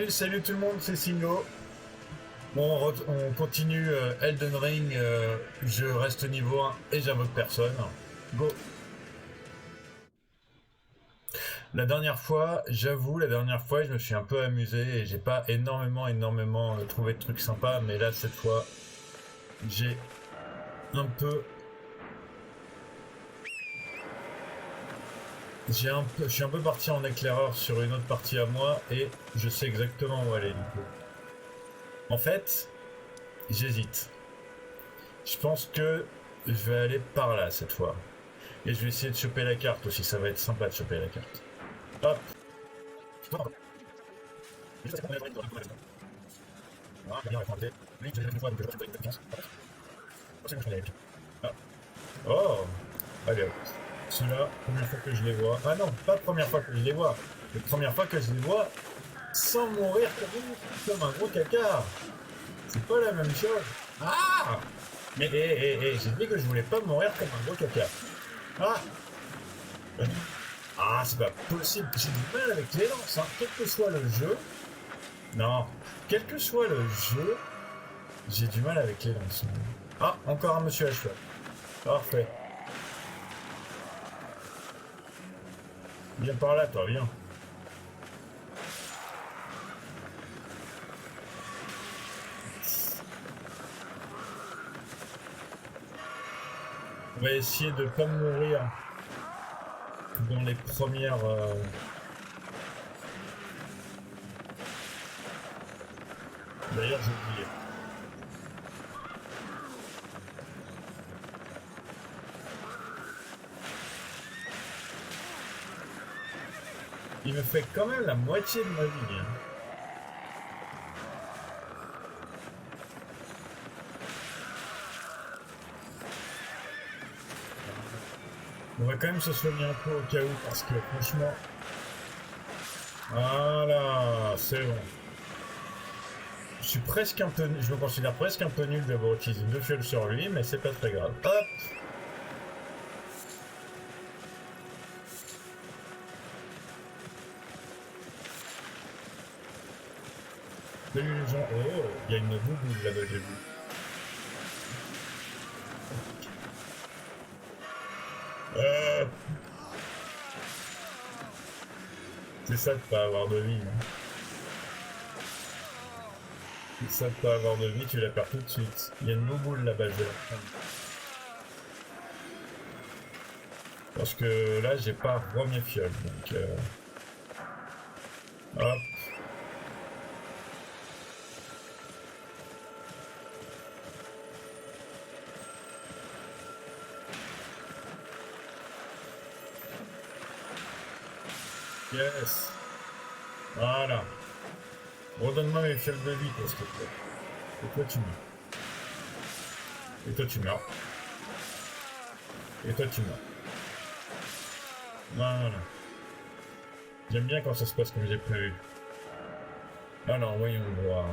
Salut tout le monde, c'est Singo. Bon, on continue Elden Ring. Je reste niveau 1 et j'invoque personne. Go. La dernière fois, j'avoue, je me suis un peu amusé et j'ai pas énormément trouvé de trucs sympas. Mais là, cette fois, j'ai un peu. Je suis un peu parti en éclaireur sur une autre partie à moi et je sais exactement où aller du coup. En fait, j'hésite. Je pense que je vais aller par là cette fois. Et je vais essayer de choper la carte aussi, ça va être sympa de choper la carte. Hop. Oh. Allez hop. Ceux-là, première fois que je les vois. Ah non, pas première fois que je les vois. La première fois que je les vois sans mourir comme un gros caca. C'est pas la même chose. Ah. Mais j'ai dit que je voulais pas mourir comme un gros caca. Ah. Ah, c'est pas possible. J'ai du mal avec les lances, hein. Quel que soit le jeu. Non. Quel que soit le jeu, j'ai du mal avec les lances. Ah, encore un monsieur à cheval. Parfait. Viens par là, toi, viens. On va essayer de pas mourir dans les premières. D'ailleurs, j'ai oublié. Il me fait quand même la moitié de ma vie. Hein. On va quand même se soigner un peu au cas où parce que franchement. Voilà, c'est bon. Je me considère presque un peu nul d'avoir utilisé deux fioles sur lui, mais c'est pas très grave. Hop. Salut les gens. Oh, il y a une bouboule là-bas, j'ai vu. Euh, c'est ça de pas avoir de vie. Hein. C'est ça de pas avoir de vie, tu la perds tout de suite. Il y a une bouboule là-bas, je vais la prendre. Parce que là, j'ai pas remis fiole, donc hop. Yes. Voilà. Redonne-moi mes fioles de vie, s'il te plaît. Et toi, tu meurs. Et toi, tu meurs. Et toi, tu meurs. Voilà. J'aime bien quand ça se passe comme j'ai prévu. Alors, voyons voir.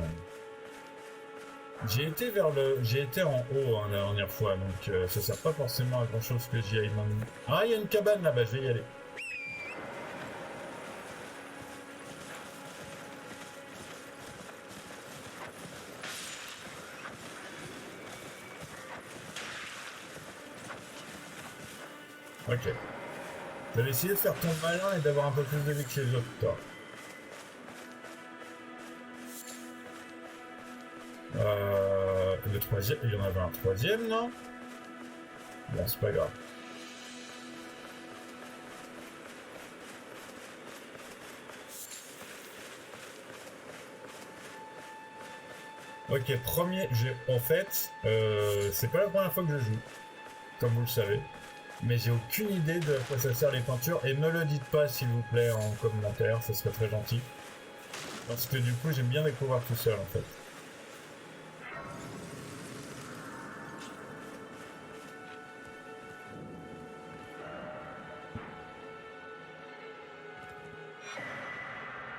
J'ai été en haut hein, la dernière fois, donc ça sert pas forcément à grand chose que j'y aille maintenant. Ah, il y a une cabane là-bas, je vais y aller. Ok. Je vais essayer de faire ton malin et d'avoir un peu plus de vie que les autres, toi. Le troisième, il y en avait un troisième, non? Bon, c'est pas grave. Ok, en fait, c'est pas la première fois que je joue, comme vous le savez. Mais j'ai aucune idée de quoi ça sert les peintures. Et ne le dites pas, s'il vous plaît, en commentaire, ça serait très gentil. Parce que du coup, j'aime bien découvrir tout seul, en fait.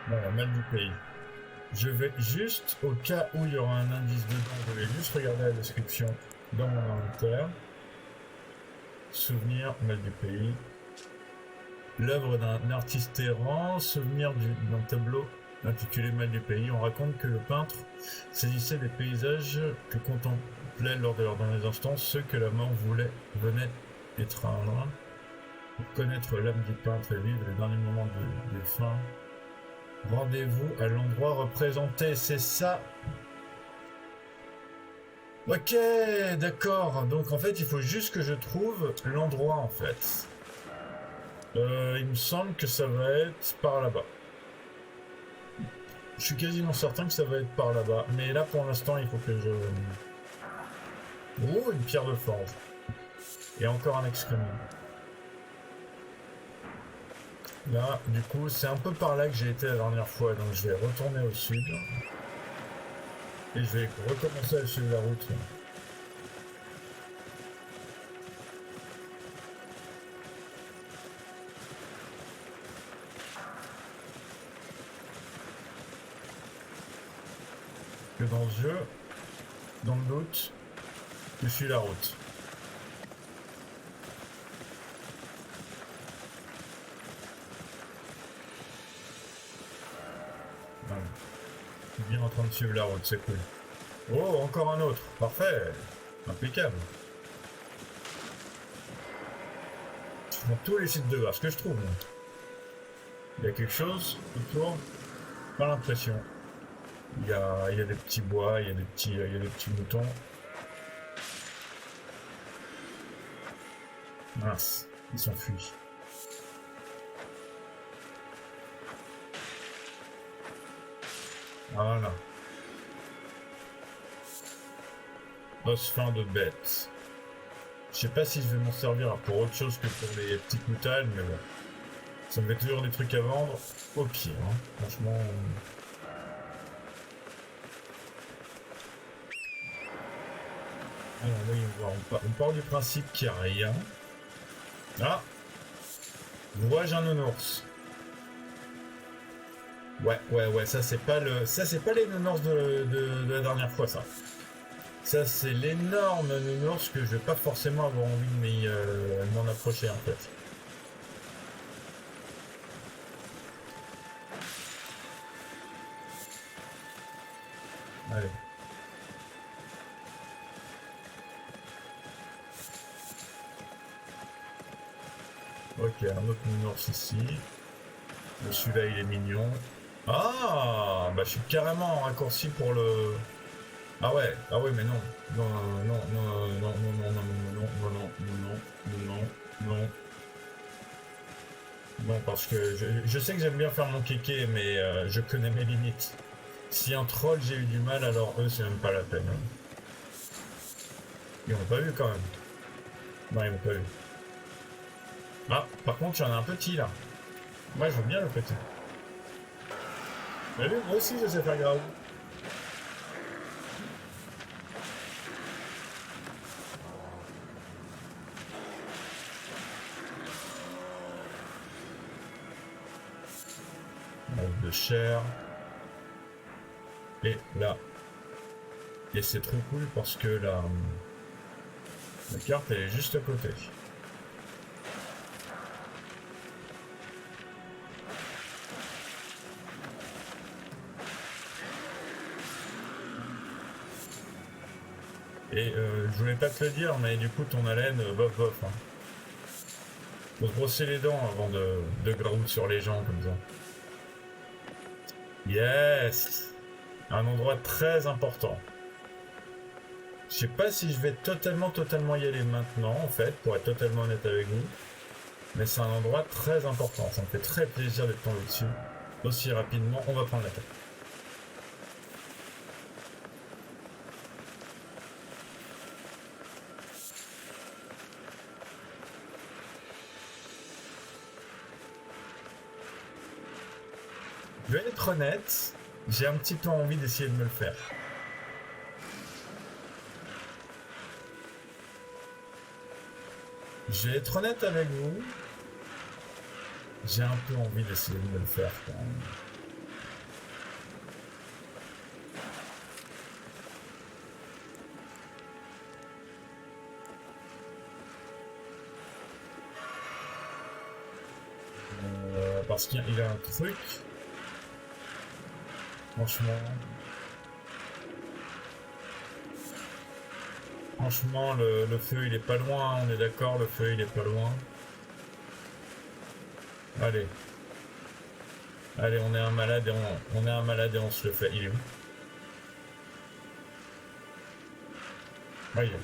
Voilà, mal du pays. Je vais juste, au cas où il y aura un indice dedans, je vais juste regarder la description dans mon inventaire. Souvenir, mal du pays. L'œuvre d'un artiste errant, souvenir d'un tableau Intitulé Mal du pays, on raconte que le peintre saisissait des paysages que contemplaient lors de leurs derniers instants ceux que la mort venait étreindre. Pour connaître l'âme du peintre et vivre les derniers moments des fins, rendez-vous à l'endroit représenté, c'est ça. Ok, d'accord. Donc en fait, il faut juste que je trouve l'endroit en fait. Il me semble que ça va être par là-bas. Je suis quasiment certain que ça va être par là-bas. Mais là, pour l'instant, il faut que je... Oh, une pierre de forge. Et encore un excrément. Là, du coup, c'est un peu par là que j'ai été la dernière fois. Donc je vais retourner au sud. Et je vais recommencer à suivre la route. Que dans ce jeu, dans le doute, je suis la route. Voilà. Je suis bien en train de suivre la route, c'est cool. Oh, encore un autre. Parfait. Impeccable. Dans tous les sites de base que je trouve. Il y a quelque chose autour. Pas l'impression. Il y a des petits bois, il y a des petits moutons. Mince, ils s'enfuient. Voilà. Os fin de bête. Je sais pas si je vais m'en servir pour autre chose que pour les petites moutades, mais bon. Ça me fait toujours des trucs à vendre au pied, hein. Franchement. Alors oui, on part du principe qu'il n'y a rien. Ah, vois-je un nounours. Ouais, ça c'est pas les nounours de la dernière fois, ça. Ça c'est l'énorme nounours que je vais pas forcément avoir envie de m'en approcher en fait. Allez. Ok, un autre nounours ici. Celui-là il est mignon. Ah, bah je suis carrément en raccourci pour le... Ah ouais, mais non. Non, non, non, non, non, non, non, non, non, non, non, non, non. Non, parce que je sais que j'aime bien faire mon kéké, mais je connais mes limites. Si un troll j'ai eu du mal, alors eux c'est même pas la peine. Ils m'ont pas vu quand même. Non, ils m'ont pas vu. Ah, par contre, il y en a un petit là. Moi je veux bien le petit. Mais lui, moi aussi je sais faire grave. De chair. Et là. Et c'est trop cool parce que la carte elle est juste à côté. Et je voulais pas te le dire, mais du coup ton haleine, bof bof. Hein. Faut se brosser les dents avant de graouter sur les gens comme ça. Yes! Un endroit très important. Je sais pas si je vais totalement y aller maintenant, en fait, pour être totalement honnête avec vous. Mais c'est un endroit très important. Ça me fait très plaisir d'être tombé dessus. Aussi rapidement, on va prendre la tête. Je vais être honnête, j'ai un petit peu envie d'essayer de me le faire. Je vais être honnête avec vous, j'ai un peu envie d'essayer de me le faire quand même. Parce qu'il y a un truc. Franchement... Franchement, le feu il est pas loin, on est d'accord, le feu il est pas loin. Allez. Allez, on est un malade et on est un malade et on se le fait. Il est où? Ah, il est.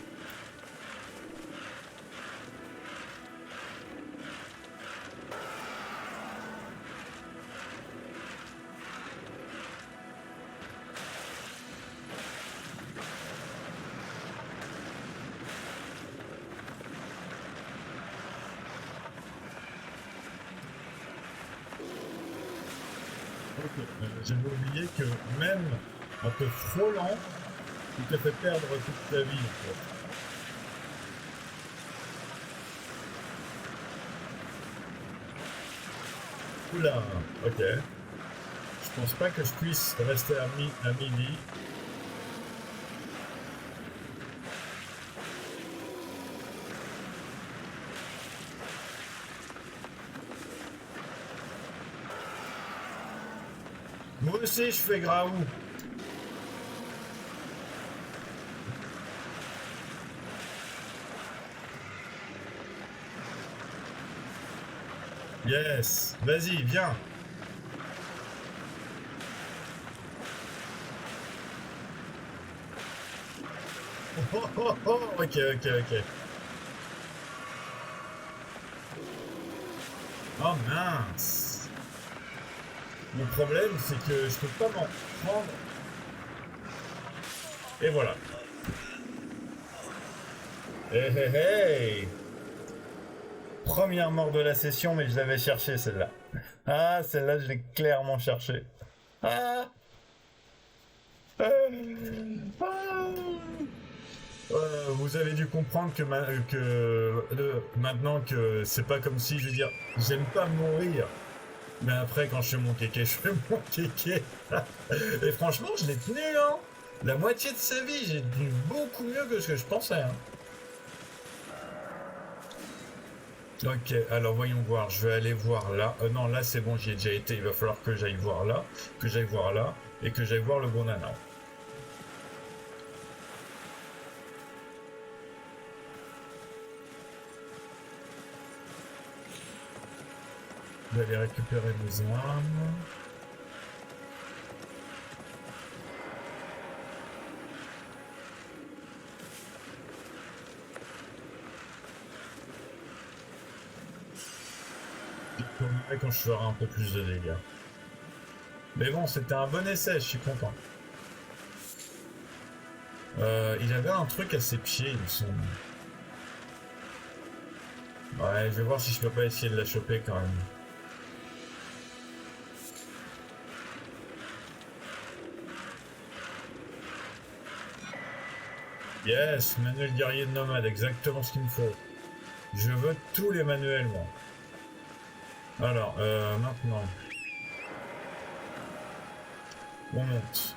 J'avais oublié que même en te frôlant, il te fait perdre toute ta vie. En fait. Oula, ok. Je pense pas que je puisse rester à midi. Moi aussi, je fais graou. Yes, vas-y, viens. Oh, oh, oh, ok, ok, ok. Oh mince. Le problème, c'est que je peux pas m'en prendre. Et voilà. Hey, hey, hey. Première mort de la session, mais je l'avais cherché celle-là. Ah, celle-là, je l'ai clairement cherchée. Ah, ah. Vous avez dû comprendre maintenant que c'est pas comme si, je veux dire, j'aime pas mourir. Mais après, quand je fais mon kéké, je fais mon kéké. Et franchement, je l'ai tenu, hein. La moitié de sa vie, j'ai tenu beaucoup mieux que ce que je pensais. Hein. Ok, alors voyons voir. Je vais aller voir là. Non, là c'est bon, j'y ai déjà été. Il va falloir que j'aille voir là, que j'aille voir là, et que j'aille voir le bon nana. Je vais aller récupérer mes armes. Quand je ferai un peu plus de dégâts. Mais bon, c'était un bon essai, je suis content. Il avait un truc à ses pieds, il me semble. Ouais, je vais voir si je peux pas essayer de la choper quand même. Yes, manuel guerrier de nomade, exactement ce qu'il me faut. Je veux tous les manuels, moi. Alors, maintenant. On monte.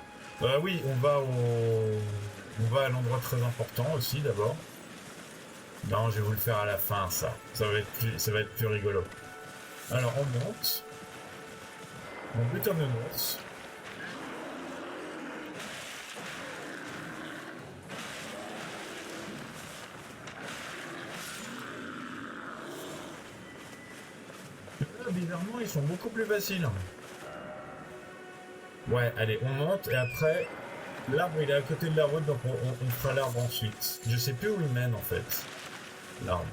Oui, on va à l'endroit très important aussi d'abord. Non, je vais vous le faire à la fin, ça. Ça va être plus rigolo. Alors, on monte. On bute un ours. Là, bizarrement, ils sont beaucoup plus faciles. Ouais, allez, on monte et après, l'arbre il est à côté de la route, donc on fera l'arbre ensuite. Je sais plus où il mène en fait, l'arbre.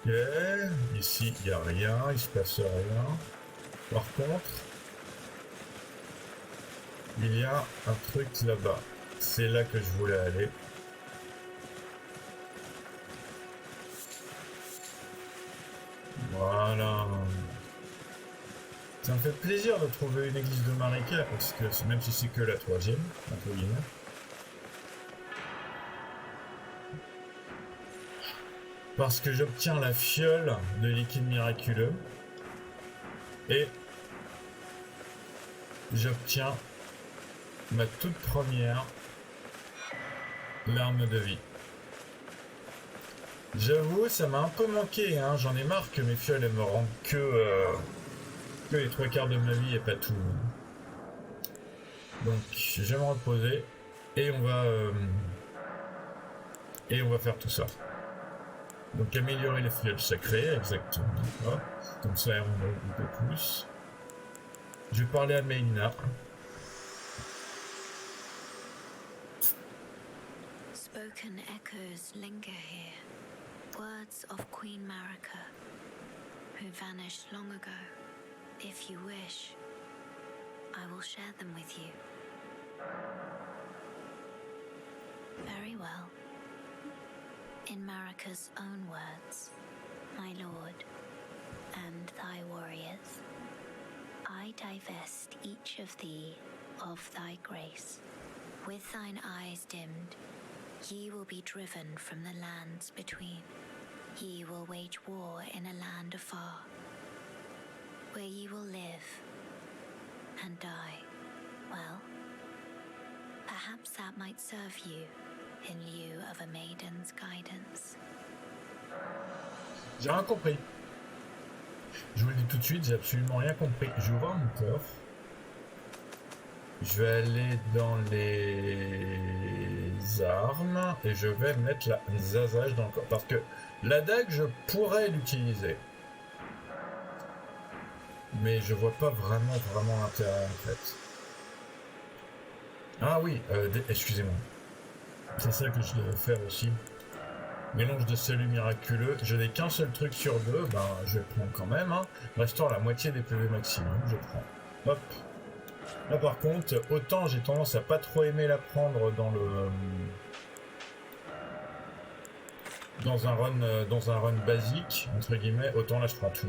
Ok, ici il n'y a rien, il se passe rien. Par contre, il y a un truc là-bas. C'est là que je voulais aller. Voilà. Ça me fait plaisir de trouver une église de Marika, parce que même si c'est que la troisième, entre guillemets. Parce que j'obtiens la fiole de liquide miraculeux. Et j'obtiens ma toute première larme de vie. J'avoue, ça m'a un peu manqué, hein. J'en ai marre que mes fioles elles me rendent que les 3/4 de ma vie et pas tout. Donc je vais me reposer et on va faire tout ça. Donc améliorer les fioles sacrées, exactement. Hop. Comme ça on va un peu plus. Je vais parler à Mélina. Spoken echoes linger here, words of Queen Marika, who vanished long ago. If you wish, I will share them with you. Very well. In Marika's own words, my lord, and thy warriors, I divest each of thee of thy grace. With thine eyes dimmed, ye will be driven from the lands between. Ye will wage war in a land afar, where ye will live and die. Well, perhaps that might serve you in lieu of a maiden's guidance. J'ai rien compris. Je vous le dis tout de suite, j'ai absolument rien compris. Je vais ouvrir mon coffre. Je vais aller dans les armes et je vais mettre la zazage dans le coffre. Parce que la dague, je pourrais l'utiliser. Mais je vois pas vraiment l'intérêt en fait. Ah oui, excusez-moi. C'est ça que je devais faire aussi. Mélange de salut miraculeux. Je n'ai qu'un seul truc sur deux, ben je le prends quand même. Hein. Restant la moitié des PV maximum, je prends. Hop. Là par contre, autant j'ai tendance à pas trop aimer la prendre dans le dans un run basique entre guillemets, autant là je prends tout.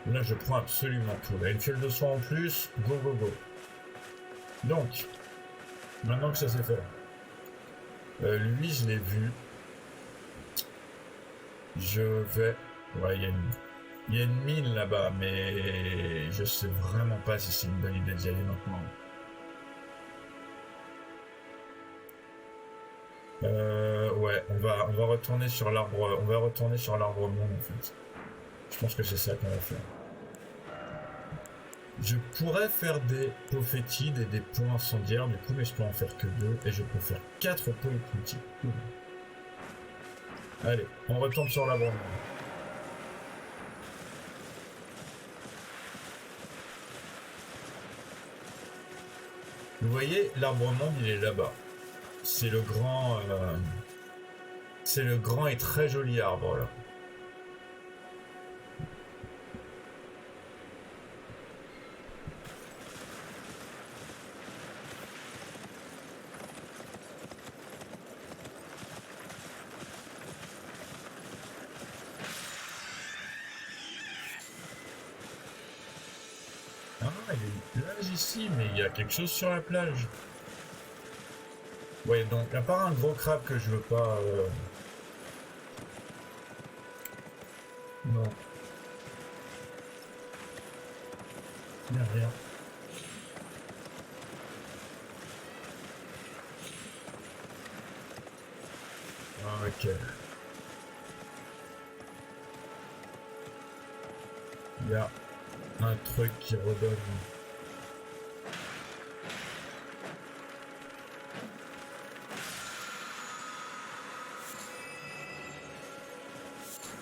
Là je prends absolument tout. Là une fiole de soin en plus, go go go. Donc maintenant que ça c'est fait, lui je l'ai vu. Je vais... Ouais, il y a une mine là-bas, mais je sais vraiment pas si c'est une bonne idée d'y aller maintenant. Ouais, on va retourner sur l'arbre. On va retourner sur l'arbre monde en fait. Je pense que c'est ça qu'on va faire. Je pourrais faire des pots fétides et des pots incendiaires du coup, mais je peux en faire que 2 et je peux faire 4 pots éclitiques. Cool. Allez, on retourne sur l'arbre monde. Vous voyez, l'arbre monde, il est là-bas. C'est le grand et très joli arbre là. Ah, il y a une plage ici, mais il y a quelque chose sur la plage. Ouais, donc à part un gros crabe que je veux pas... Non. Il n'y a rien. Ah, ok. Il y a un truc qui redonne.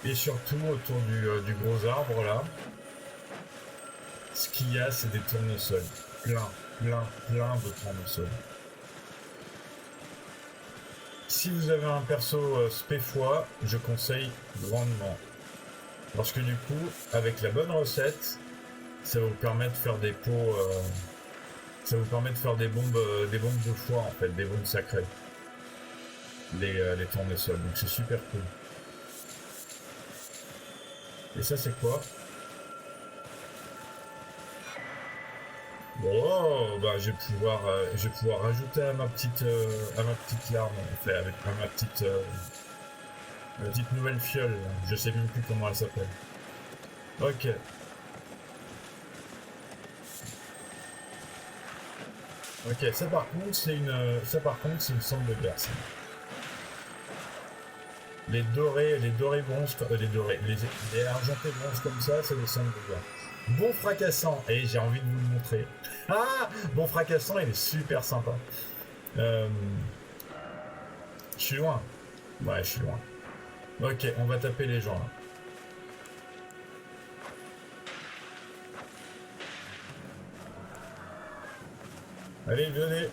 Et surtout autour du gros arbre là, ce qu'il y a c'est des tournesols. Plein de tournesols. Si vous avez un perso spéfois, je conseille grandement. Parce que du coup, avec la bonne recette, ça va vous permettre de faire des pots... ça vous permet de faire des bombes de foie en fait, des bombes sacrées. Les tournesols, donc c'est super cool. Et ça c'est quoi? Oh, bah je vais pouvoir rajouter à ma petite larme en fait, avec ma petite nouvelle fiole. Là. Je sais même plus comment elle s'appelle. Ok. Ok, ça par contre, c'est une cendre de guerre. Ça. Les dorés bronzes, les argentés bronzes comme ça, c'est des cendres de guerre. Bon fracassant, et j'ai envie de vous le montrer. Ah, bon fracassant, il est super sympa. Je suis loin. Ouais, je suis loin. Ok, on va taper les gens là. Allez, venez.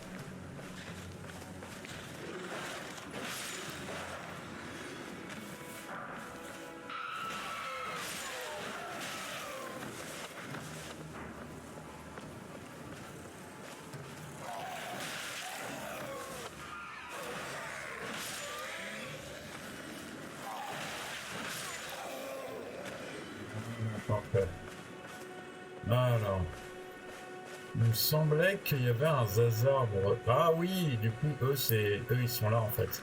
Parfait. Alors, il me semblait qu'il y avait un Zazar. Ah oui, du coup, eux, ils sont là en fait.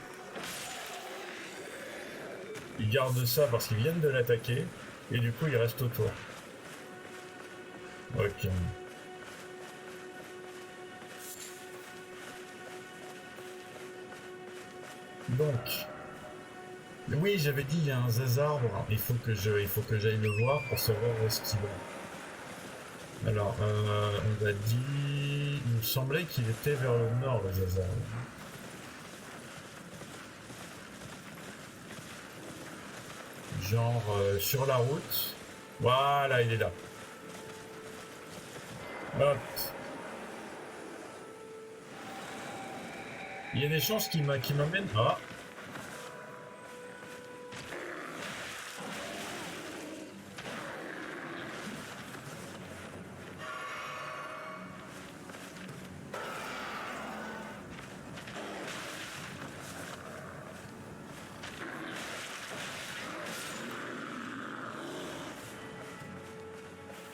Ils gardent ça parce qu'ils viennent de l'attaquer et du coup, ils restent autour. Ok. Donc, oui, j'avais dit il y a un Zazar. Il faut que j'aille le voir pour savoir où est-ce qu'il va. Alors, on a dit, il me semblait qu'il était vers le nord, le Zazar. Genre sur la route. Voilà, il est là. Hop. Il y a des chances qu'il m'amène. Ah.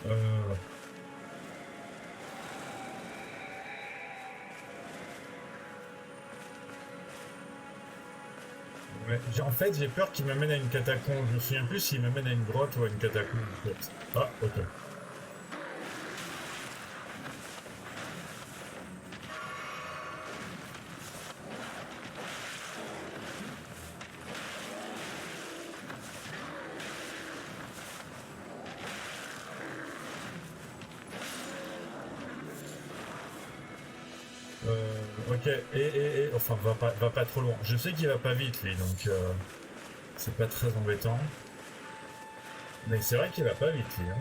Euh... Ouais. En fait, j'ai peur qu'il m'amène à une catacombe. Je me souviens plus s'il m'amène à une grotte ou à une catacombe. En fait. Ah, ok. Ok, enfin, va pas trop loin. Je sais qu'il va pas vite, lui, donc c'est pas très embêtant. Mais c'est vrai qu'il va pas vite, lui. Hein.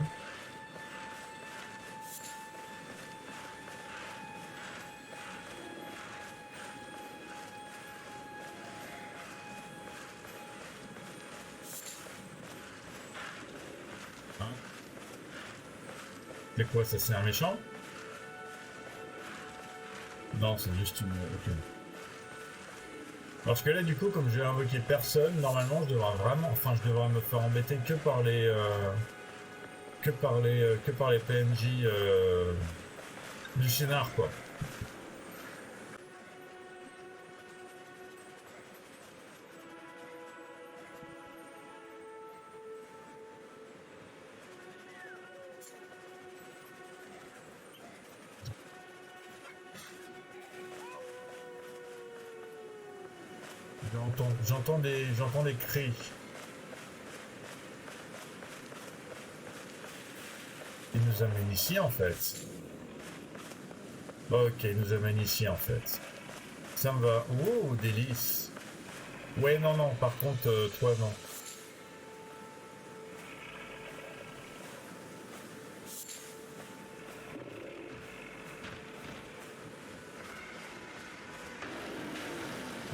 Hein. C'est quoi, ça, c'est un méchant? Non, c'est juste une... Ok. Parce que là, du coup, comme je vais invoquer personne, normalement, je devrais me faire embêter que par les PNJ du scénar, quoi. J'entends des cris. Il nous amène ici, en fait. Ok, il nous amène ici, en fait. Ça me va. Oh, délice. Ouais, non, non, par contre, toi, non.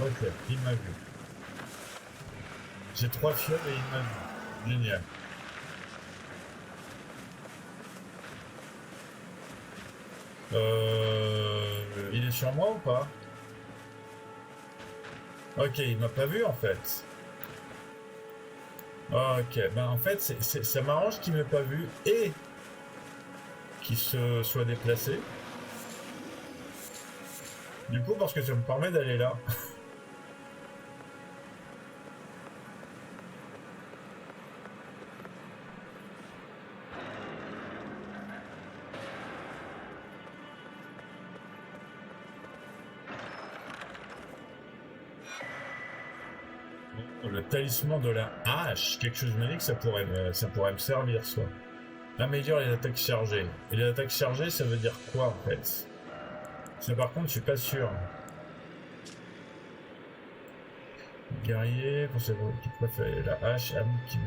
Ok, il m'a vu. J'ai 3 fioles et il m'a vu. Génial. Il est sur moi ou pas? Ok, il m'a pas vu en fait. Ok, ben en fait, ça m'arrange qu'il m'ait pas vu et qu'il se soit déplacé. Du coup, parce que ça me permet d'aller là. le talisman de la hache. Quelque chose me dit que ça pourrait me servir, soit. Améliore les attaques chargées. Et les attaques chargées, ça veut dire quoi, en fait? Ça, par contre, je suis pas sûr. Guerrier, pour ceux qui préfèrent la hache, âme qui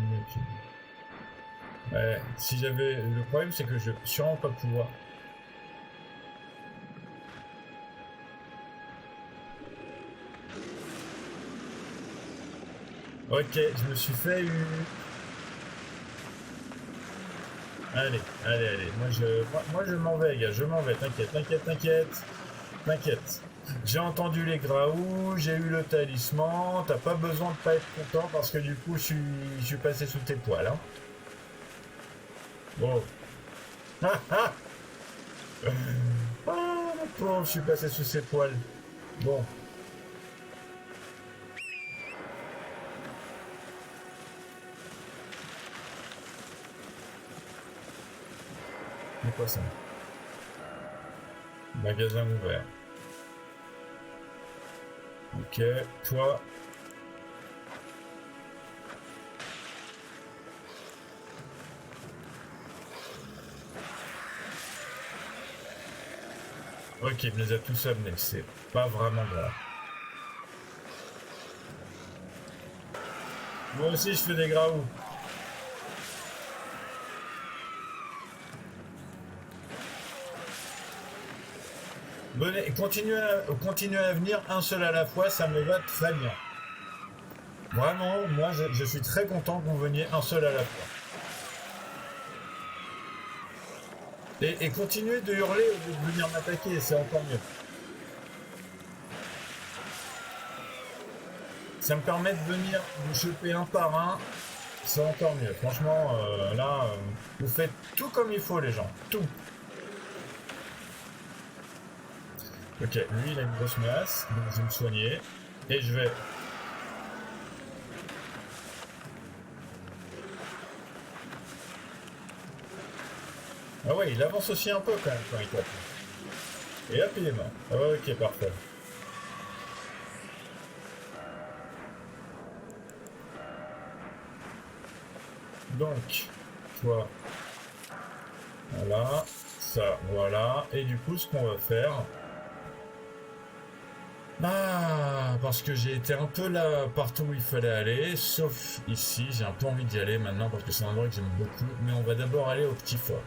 ouais, si j'avais... Le problème, c'est que je vais sûrement pas pouvoir... Ok, je me suis fait une... Allez, allez, allez. Moi, je m'en vais, gars. Je m'en vais. T'inquiète, t'inquiète, t'inquiète. T'inquiète. J'ai entendu les graous, j'ai eu le talisman. T'as pas besoin de pas être content parce que du coup, je suis passé sous tes poils. Hein. Bon. Ah, ah oh, mon pauvre, je suis passé sous ses poils. Bon. C'est quoi ça? Magasin ouvert. Ok, toi. Ok, il me les a tous amenés, c'est pas vraiment grave. Moi aussi je fais des graous. Venez, continuez à venir un seul à la fois, ça me va très bien. Vraiment, moi je suis très content que vous veniez un seul à la fois. Et continuez de hurler au lieu de venir m'attaquer, c'est encore mieux. Ça me permet de venir vous choper un par un, c'est encore mieux. Franchement, là, vous faites tout comme il faut les gens, tout. Ok, lui il a une grosse menace, donc je vais me soigner. Et je vais... Ah ouais, il avance aussi un peu quand même quand il tape. Et hop, il est mort. Ah ouais, ok, parfait. Donc, toi, voilà, ça, voilà. Et du coup, ce qu'on va faire... Ah, parce que j'ai été un peu là partout où il fallait aller, sauf ici, j'ai un peu envie d'y aller maintenant parce que c'est un endroit que j'aime beaucoup, mais on va d'abord aller au petit fort.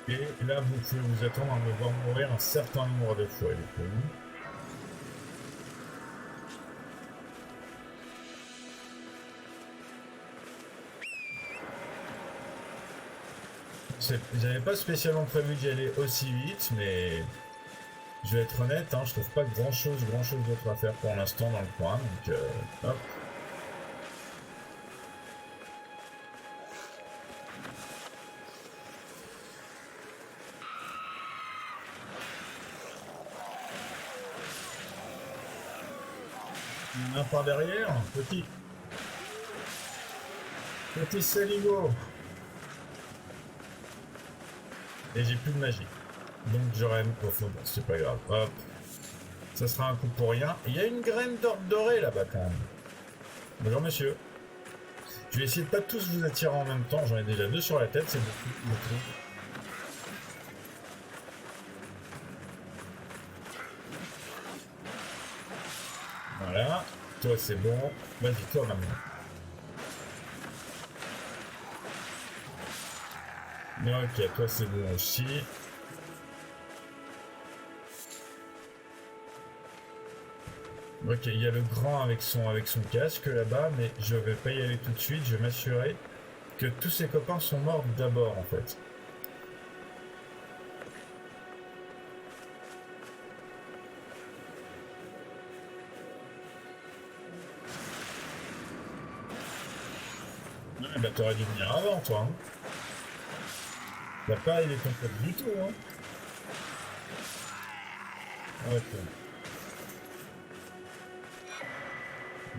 Et là, vous pouvez vous attendre à me voir mourir un certain nombre de fois, du coup. J'avais pas spécialement prévu d'y aller aussi vite, mais je vais être honnête, hein, je trouve pas grand chose d'autre à faire pour l'instant dans le coin, donc hop. Un par derrière, petit saligo. Et j'ai plus de magie. Donc j'aurai... Au fond, c'est pas grave. Hop. Ça sera un coup pour rien. Il y a une graine d'orbe dorée là-bas quand même. Bonjour monsieur. Je vais essayer de pas tous vous attirer en même temps. J'en ai déjà 2 sur la tête, c'est beaucoup. Voilà. Toi c'est bon. Vas-y, toi maintenant. Ok, toi c'est bon aussi. Ok, il y a le grand avec son casque là-bas, mais je vais pas y aller tout de suite, je vais m'assurer que tous ses copains sont morts d'abord en fait. Ouais, bah t'aurais dû venir avant toi, hein. T'as pas aidé ton pote du tout, hein. Ok.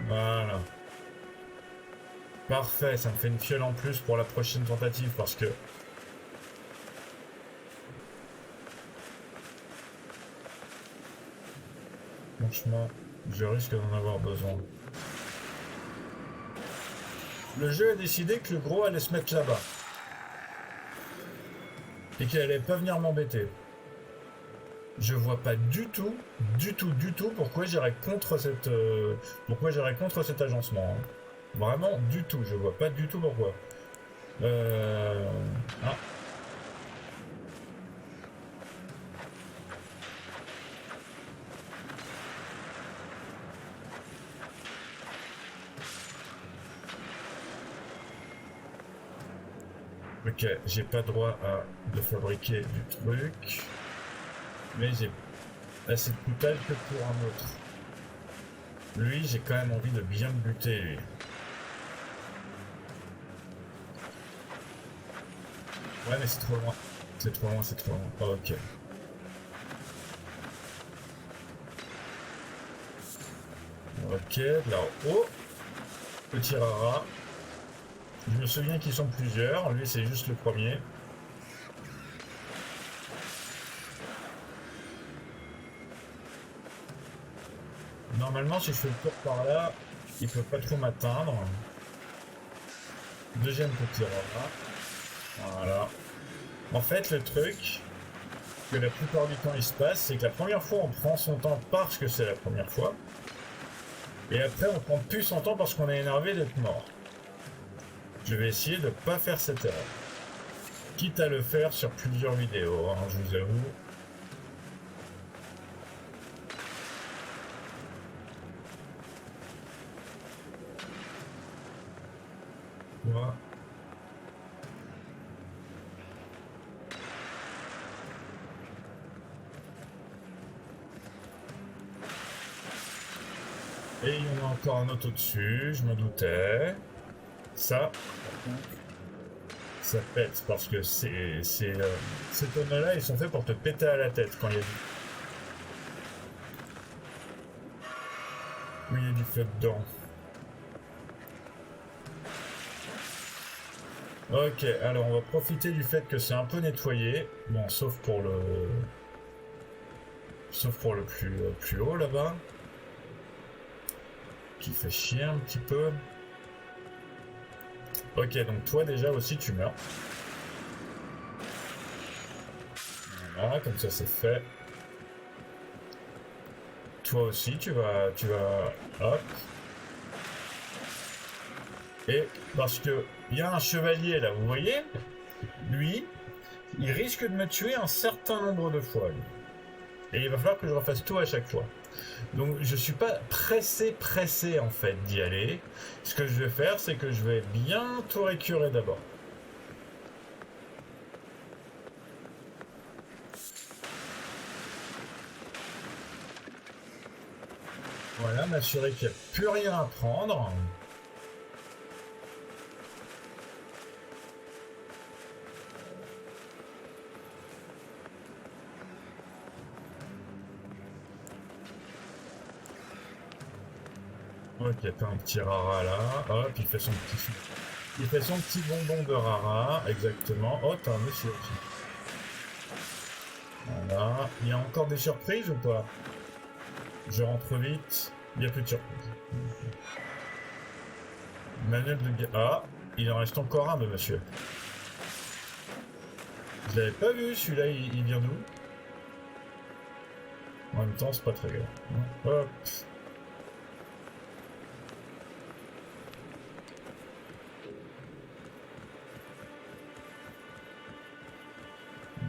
Voilà. Parfait, ça me fait une fiole en plus pour la prochaine tentative parce que... Franchement, je risque d'en avoir besoin. Le jeu a décidé que le gros allait se mettre là-bas. Et qu'il allait pas venir m'embêter. Je vois pas du tout pourquoi j'irais contre cette... agencement. Hein. Vraiment, du tout. Je vois pas du tout pourquoi. Ah. Ok, j'ai pas droit de fabriquer du truc. Mais j'ai assez de poutage que pour un autre. Lui, j'ai quand même envie de bien le buter, lui. Ouais, mais c'est trop loin. C'est trop loin, c'est trop loin. Oh, ok. Ok, là-haut. Petit rara. Je me souviens qu'ils sont plusieurs. Lui, c'est juste le premier. Normalement, si je fais le tour par là, il peut pas trop m'atteindre. Deuxième petit rara. Voilà. En fait, le truc que la plupart du temps il se passe, c'est que la première fois, on prend son temps parce que c'est la première fois. Et après, on prend plus son temps parce qu'on est énervé d'être mort. Je vais essayer de pas faire cette erreur. Quitte à le faire sur plusieurs vidéos, hein, je vous avoue. Voilà. Et il y en a encore un autre au-dessus, je m'en doutais. Ça pète parce que ces tonneaux-là, ils sont faits pour te péter à la tête quand il y a du feu dedans. Ok, alors on va profiter du fait que c'est un peu nettoyé. Bon, sauf pour le plus haut là-bas. Qui fait chier un petit peu. Ok, donc toi déjà aussi tu meurs. Voilà, comme ça c'est fait. Toi aussi tu vas... Hop. Et parce que il y a un chevalier là, vous voyez? Lui, il risque de me tuer un certain nombre de fois. Lui. Et il va falloir que je refasse tout à chaque fois. Donc je suis pas pressé en fait d'y aller. Ce que je vais faire, c'est que je vais bien tout récurer d'abord. Voilà, m'assurer qu'il n'y a plus rien à prendre. Ok, t'as un petit rara là. Hop, il fait son petit bonbon de rara, exactement. Oh, t'as un monsieur aussi. Voilà. Il y a encore des surprises ou pas? Je rentre vite. Il n'y a plus de surprise. Manuel de... Ah, il en reste encore un de monsieur. Je l'avais pas vu, celui-là, il vient d'où? En même temps, c'est pas très grave. Hop.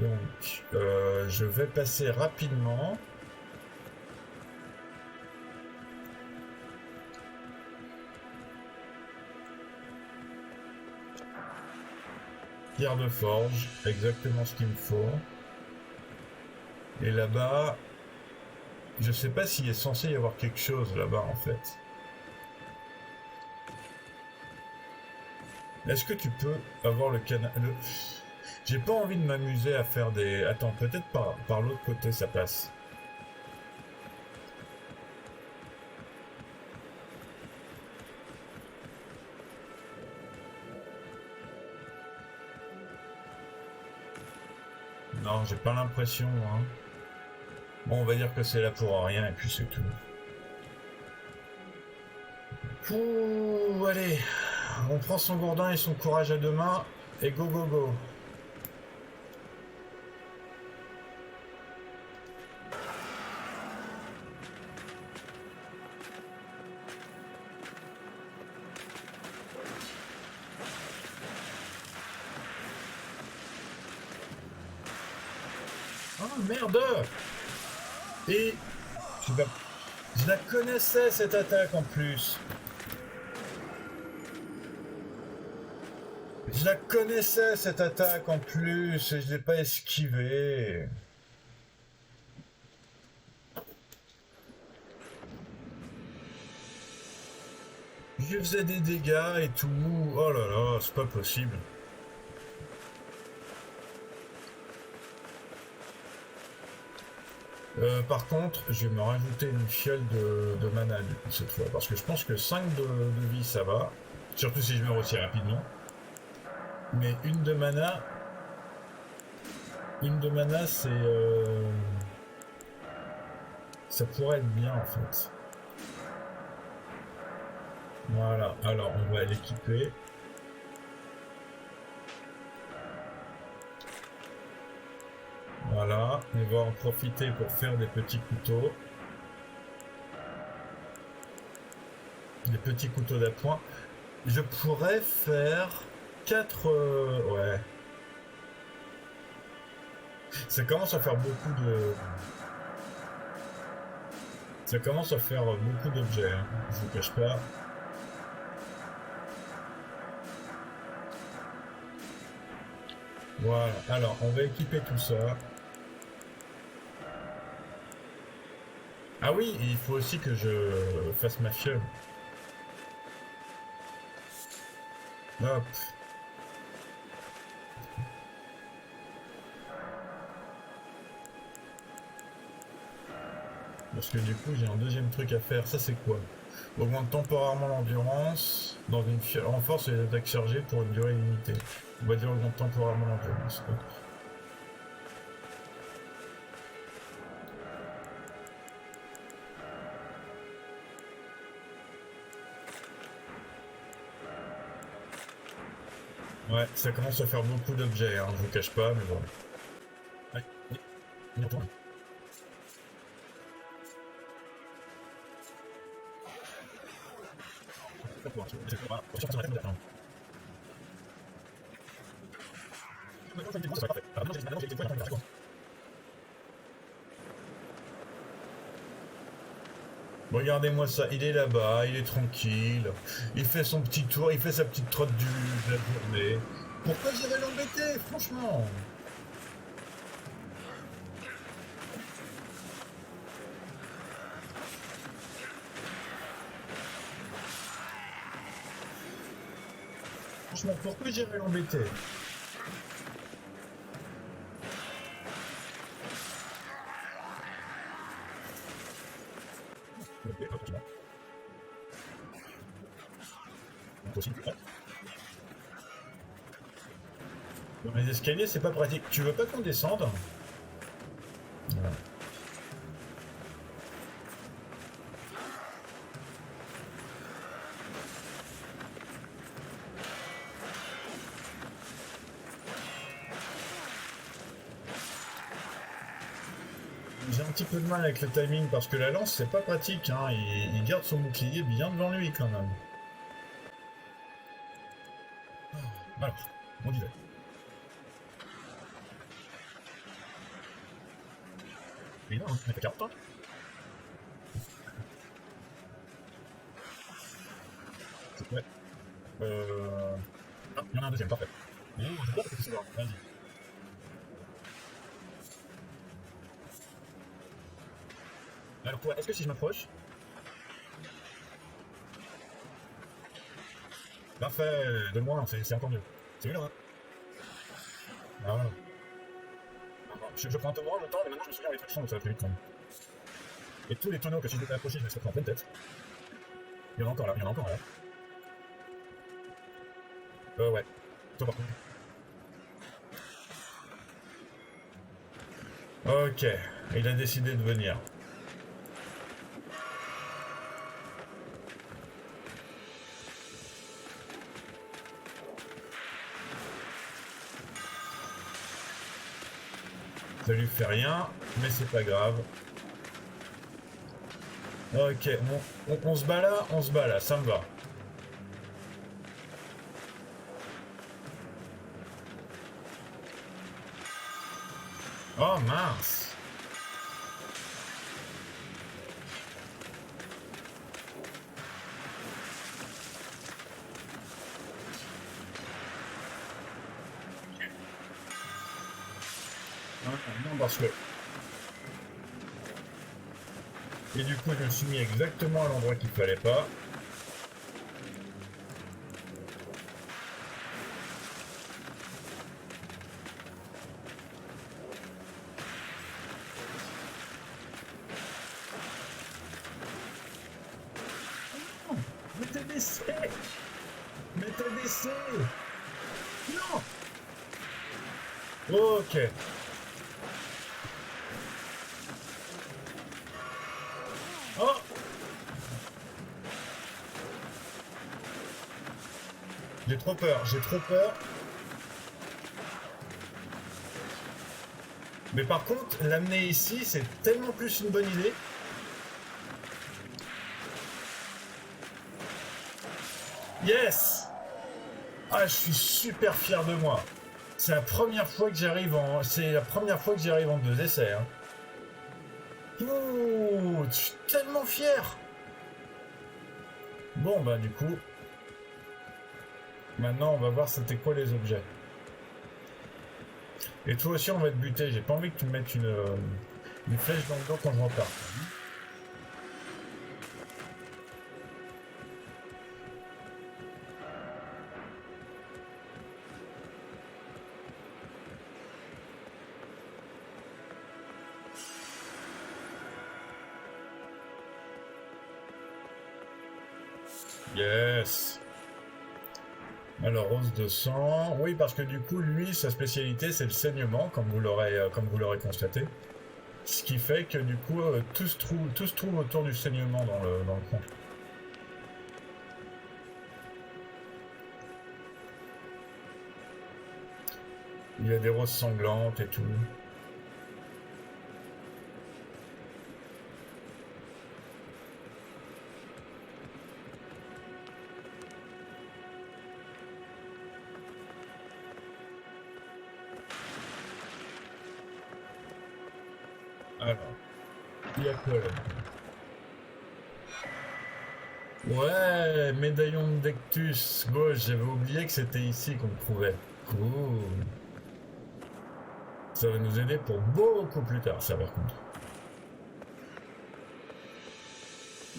Donc, je vais passer rapidement. Pierre de forge, exactement ce qu'il me faut. Et là-bas, je sais pas s'il est censé y avoir quelque chose là-bas en fait. Est-ce que tu peux avoir le canal... J'ai pas envie de m'amuser à faire des... Attends, peut-être par l'autre côté ça passe. Non, j'ai pas l'impression, hein. Bon, on va dire que c'est là pour rien, et puis c'est tout. Ouh, allez, on prend son gourdin et son courage à deux mains, et go go go. Oh merde! Et je la connaissais cette attaque en plus. Je la connaissais cette attaque en plus et je l'ai pas esquivée. Je faisais des dégâts et tout. Oh là là, c'est pas possible. Par contre, je vais me rajouter une fiole de mana du coup, cette fois. Parce que je pense que 5 de vie ça va. Surtout si je meurs aussi rapidement. Mais une de mana. Une de mana c'est. Ça pourrait être bien en fait. Voilà, alors on va l'équiper. Voilà, on va en profiter pour faire des petits couteaux. Des petits couteaux d'appoint. Je pourrais faire 4... ouais. Ça commence à faire beaucoup de... Ça commence à faire beaucoup d'objets, hein. Je vous cache pas. Voilà, alors on va équiper tout ça. Ah oui, il faut aussi que je fasse ma fiole. Hop. Parce que du coup j'ai un deuxième truc à faire. Ça c'est quoi? Augmente temporairement l'endurance dans une fiole. Renforce les attaques chargées pour une durée limitée. On va dire augmente temporairement l'endurance. Ouais, ça commence à faire beaucoup d'objets, hein, je vous cache pas, mais bon. Ouais, il retourne. Regardez-moi ça, il est là-bas, il est tranquille, il fait son petit tour, il fait sa petite trotte de la journée. Pourquoi j'irais l'embêter, franchement? Franchement, pourquoi j'irais l'embêter? Dans les escaliers, c'est pas pratique. Tu veux pas qu'on descende? Voilà. J'ai un petit peu de mal avec le timing parce que la lance c'est pas pratique, hein. Il garde son bouclier bien devant lui quand même. Voilà, on y va. Mais non, on a fait 40 ans. Ouais. Ah, il y en a un deuxième, parfait. Oh, je vois que c'est ça, vas-y. Alors toi, est-ce que si je m'approche... Parfait, de loin, c'est encore mieux. C'est mieux là, hein. Voilà. Je prends un peu moins longtemps, mais maintenant je me souviens des trucs donc ça va plus vite quand même. Et tous les tonneaux que si je m'étais approché, je me serais pris en pleine tête. Il y en a encore là, il y en a encore là. Ouais. Toi par contre. Ok, il a décidé de venir. Ça lui fait rien, mais c'est pas grave. Ok, on se bat là, ça me va. Oh mince! Non, parce que... Et du coup, je me suis mis exactement à l'endroit qu'il fallait pas. Mais t'es baissé! Mais t'es baissé! Non! Ok. Oh! J'ai trop peur, j'ai trop peur. Mais par contre, l'amener ici, c'est tellement plus une bonne idée. Yes! Ah, je suis super fier de moi. C'est la première fois que j'arrive en... C'est la première fois que j'y arrive en 2 essais. Hein. Ouh, je suis tellement fier. Bon, bah du coup... Maintenant, on va voir c'était quoi les objets. Et toi aussi, on va te buter. J'ai pas envie que tu me mettes une flèche dans le dos quand je repars. Yes. Alors, rose de sang. Oui, parce que du coup, lui, sa spécialité, c'est le saignement, comme vous l'aurez constaté. Ce qui fait que du coup, tout se trouve autour du saignement dans le coin. Il y a des roses sanglantes et tout. Alors, il y a quoi là? Ouais, médaillon de Dectus gauche, j'avais oublié que c'était ici qu'on le trouvait. Cool. Ça va nous aider pour beaucoup plus tard, ça par contre.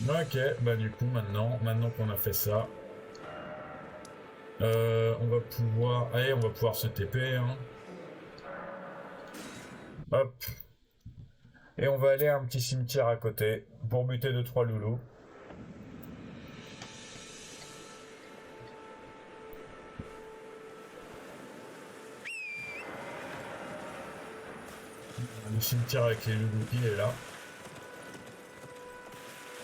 Ok, bah du coup maintenant qu'on a fait ça, on va pouvoir, allez, on va pouvoir se TP, hein. Hop. Et on va aller à un petit cimetière à côté pour buter 2-3 loulous. Le cimetière avec les loulous, il est là.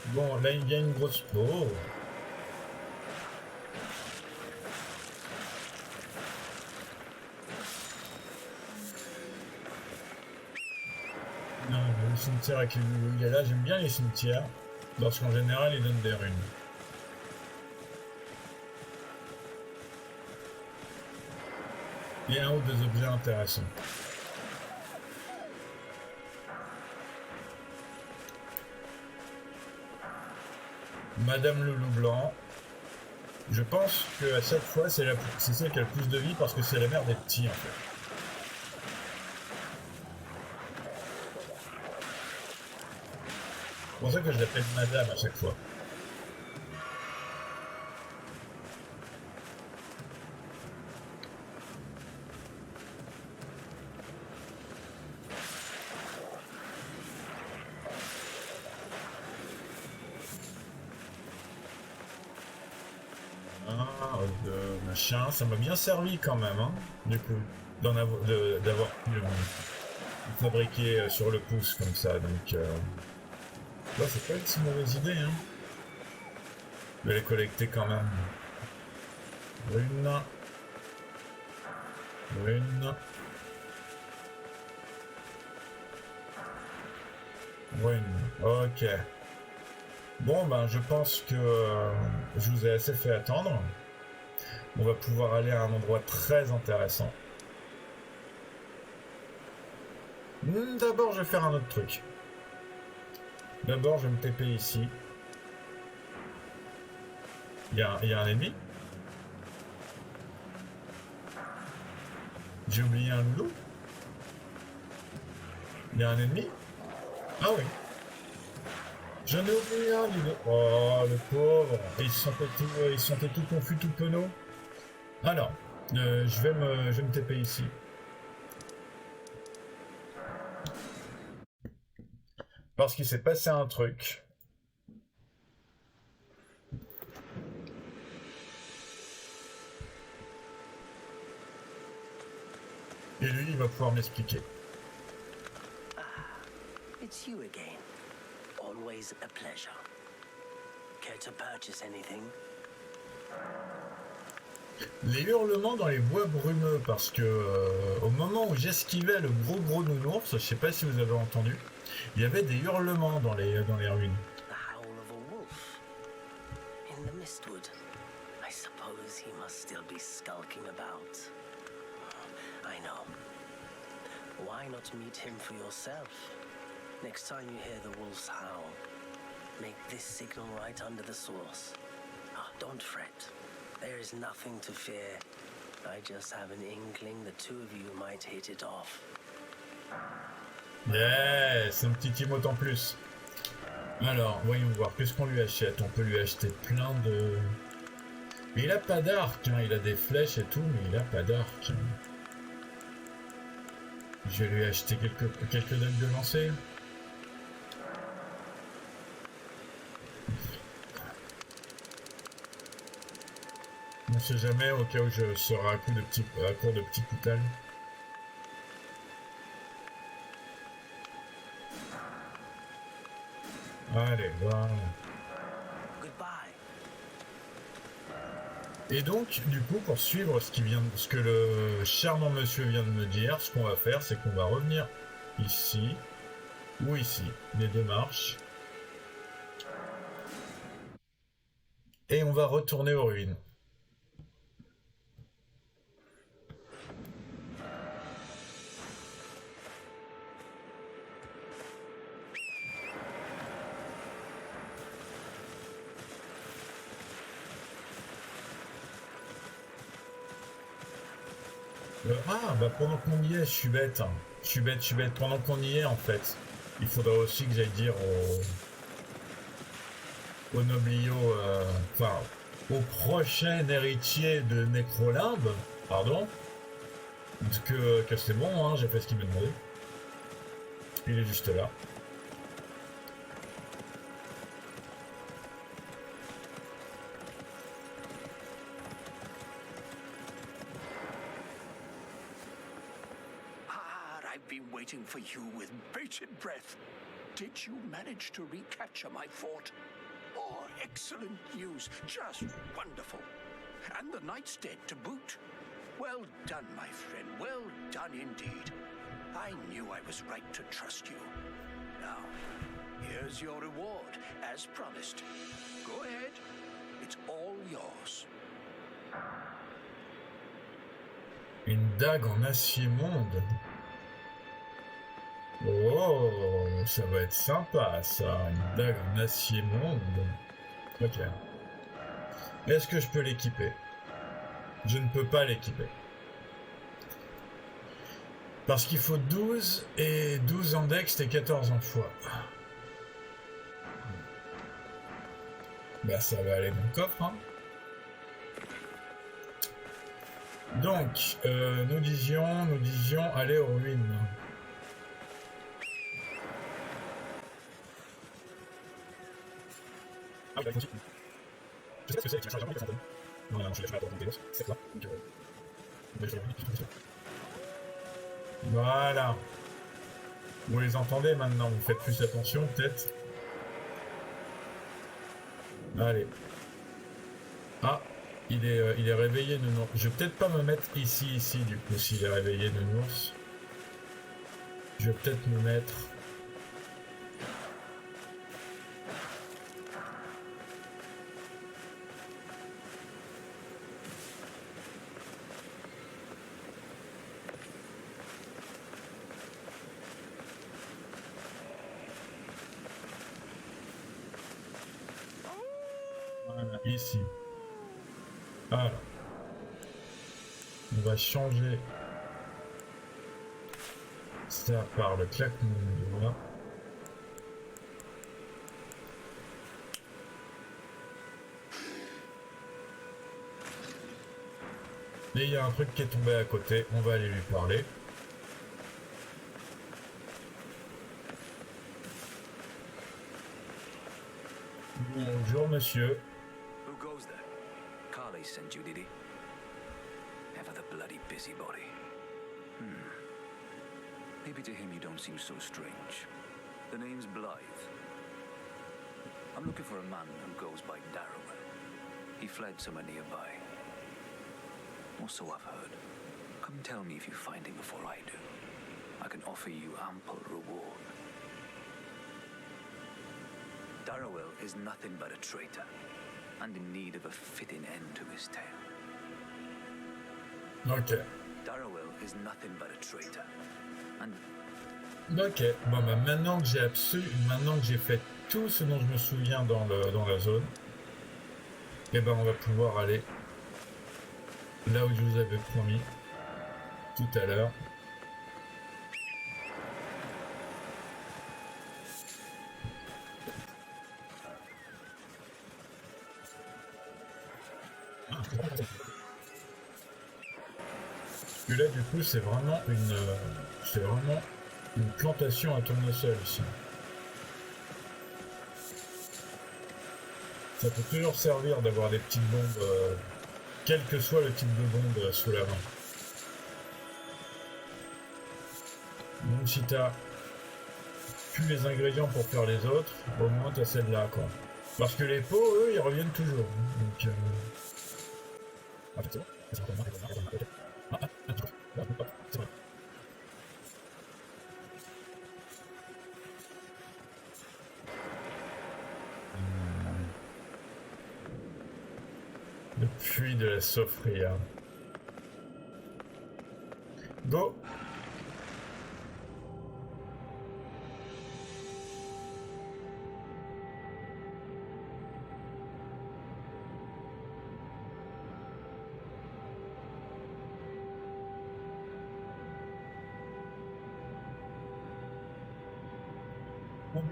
Bon, là il y a une grosse... Oh. Non, le cimetière avec les loulous, il est là. J'aime bien les cimetières, parce qu'en général, ils donnent des runes. Et un ou deux objets intéressants. Madame Loulou Blanc. Je pense qu'à chaque fois, c'est celle qui a le plus de vie parce que c'est la mère des petits en fait. C'est pour ça que je l'appelle Madame à chaque fois. Machin, ça m'a bien servi quand même, hein, du coup, d'avoir pu fabriqués sur le pouce comme ça, donc ouais, c'est pas une si mauvaise idée, hein. Je vais les collecter quand même. Une. Ok. Bon, ben, je pense que je vous ai assez fait attendre. On va pouvoir aller à un endroit très intéressant. D'abord, je vais faire un autre truc. D'abord, je vais me TP ici. Il y a un ennemi. J'ai oublié un loup. Il y a un ennemi. Ah oui. J'en ai oublié un, dis donc. Oh, le pauvre. Ils sont tout confus, tout penauds. Alors, je vais me TP ici. Parce qu'il s'est passé un truc. Et lui, il va pouvoir m'expliquer. It's you again. Always a pleasure. Care to purchase anything? Les hurlements dans les bois brumeux, parce que au moment où j'esquivais le gros nounours, je sais pas si vous avez entendu, il y avait des hurlements dans les ruines. The howl of a wolf. In the mistwood. I suppose he must still be skulking about. I know. Why not meet him for yourself? Next time you hear the wolf's howl, make this signal right under the source. Don't fret. There is nothing to fear. I just have an inkling the two of you might hit it off. Yes, un petit emote en plus. Alors, voyons voir, qu'est-ce qu'on lui achète? On peut lui acheter plein de... Mais il a pas d'arc, hein. Il a des flèches et tout, mais il a pas d'arc. Je vais lui acheter quelques dagues de lancer. On sait jamais, au cas où je serai à court de petits couteaux. Allez, voilà. Et donc, du coup, pour suivre ce que le charmant monsieur vient de me dire, ce qu'on va faire, c'est qu'on va revenir ici ou ici, les deux marches, et on va retourner aux ruines. Bah pendant qu'on y est, je suis bête. Hein. Je suis bête. Pendant qu'on y est, en fait, il faudra aussi que j'aille dire au noblio, enfin, au prochain héritier de Necrolimbe, pardon, que c'est bon, hein, j'ai fait ce qu'il m'a demandé. Il est juste là. Waiting for you with bated breath. Did you manage to recapture my fort? Oh, excellent news. Just wonderful. And the knight's dead to boot. Well done, my friend. Well done indeed. I knew I was right to trust you. Now, here's your reward, as promised. Go ahead. It's all yours. Une dague en acier monde. Oh, ça va être sympa ça, une dague en acier monde. Ok. Est-ce que je peux l'équiper? Je ne peux pas l'équiper. Parce qu'il faut 12 et 12 en dex et 14 en foi. Bah ça va aller dans le coffre, hein. Donc, nous disions aller aux ruines. Ah, bah, je sais pas ce que c'est, tu charges un peu, non, je l'ai fait à la porte, c'est ça. Donc, voilà. Vous les entendez maintenant, vous faites plus attention peut-être. Allez. Ah, il est réveillé, Nounours. Je vais peut-être pas me mettre ici, du coup, s'il est réveillé, Nounours. Je vais peut-être me mettre... Voilà, ici. Voilà. On va changer ça par le claquement de doigts. Et il y a un truc qui est tombé à côté, on va aller lui parler. Bonjour monsieur. Who goes there? Carly sent you, did he? Ever the bloody busybody. Maybe to him you don't seem so strange. The name's Blythe. I'm looking for a man who goes by Darrowell. He fled somewhere nearby. Or so I've heard. Come tell me if you find him before I do. I can offer you ample reward. Darrowell is nothing but a traitor, and in need of a fitting end to his tale. Ok. Darrowell is nothing but a traitor, and Ok. Bon bah maintenant que j'ai fait tout ce dont je me souviens dans la zone, et ben on va pouvoir aller là où je vous avais promis tout à l'heure. Et là du coup c'est vraiment une plantation à tournesol ici. Ça peut toujours servir d'avoir des petites bombes, quel que soit le type de bombe sous la main. Donc si t'as plus les ingrédients pour faire les autres, au moins t'as celle-là quoi. Parce que les pots, eux, ils reviennent toujours. Donc le puits de la Sophria. Go!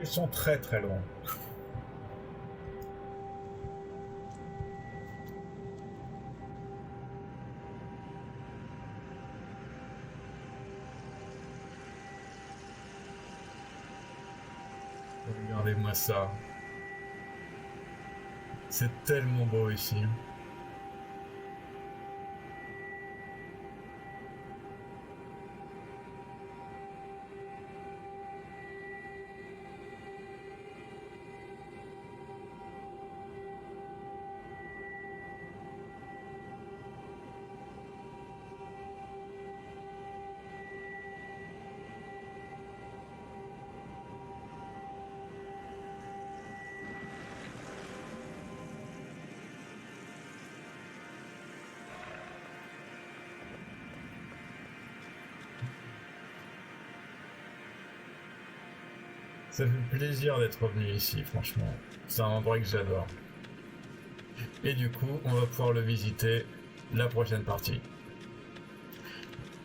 Ils sont très très loin. Regardez-moi ça. C'est tellement beau ici. Ça fait plaisir d'être revenu ici, franchement. C'est un endroit que j'adore. Et du coup, on va pouvoir le visiter la prochaine partie.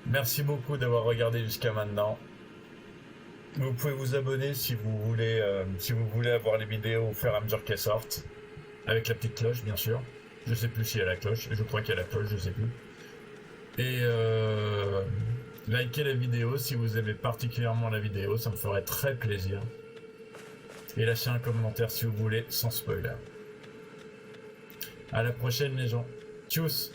Merci beaucoup d'avoir regardé jusqu'à maintenant. Vous pouvez vous abonner si vous voulez avoir les vidéos au fur et à mesure qu'elles sortent. Avec la petite cloche, bien sûr. Je sais plus s'il y a la cloche. Je crois qu'il y a la cloche, je sais plus. Et likez la vidéo si vous aimez particulièrement la vidéo, ça me ferait très plaisir. Et lâchez un commentaire si vous voulez, sans spoiler. À la prochaine les gens. Tchuss!